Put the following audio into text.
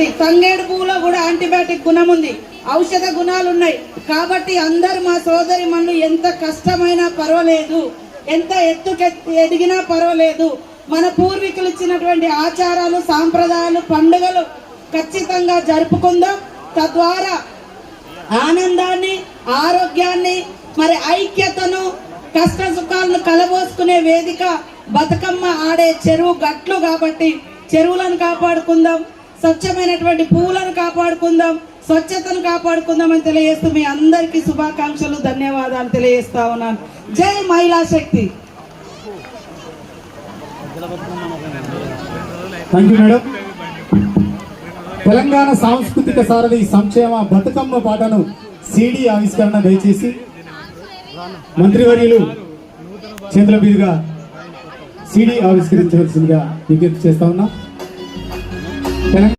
ఉంది. తంగేడు పువ్వులో కూడా యాంటీబయాటిక్ గుణం ఉంది, ఔషధ గుణాలు ఉన్నాయి. కాబట్టి అందరు మా సోదరి మనులు ఎంత కష్టమైనా పర్వాలేదు, ఎంత ఎదిగినా పర్వాలేదు, మన పూర్వీకులు ఇచ్చినటువంటి ఆచారాలు, సాంప్రదాయాలు, పండుగలు ఖచ్చితంగా జరుపుకుందాం. తద్వారా ఆనందాన్ని, ఆరోగ్యాన్ని, మరి ఐక్యతను, కష్ట సుఖాలను కలబోసుకునే వేదిక బతుకమ్మ ఆడే చెరువు గట్లు. కాబట్టి చెరువులను కాపాడుకుందాం, స్వచ్ఛమైనటువంటి పువ్వులను కాపాడుకుందాం, స్వచ్ఛతను కాపాడుకుందాం అని తెలియజేస్తూ మీ అందరికీ శుభాకాంక్షలు, ధన్యవాదాలు తెలియజేస్తా ఉన్నాను. జై మహిళా శక్తి. Thank you madam. తెలంగాణ సాంస్కృతిక సారథి సంక్షేమ బతుకమ్మ పాటను సిడి ఆవిష్కరణ దయచేసి మంత్రివర్యులు చేతుల మీదుగా సిడి ఆవిష్కరించవలసిందిగా విజ్ఞప్తి చేస్తా ఉన్నా.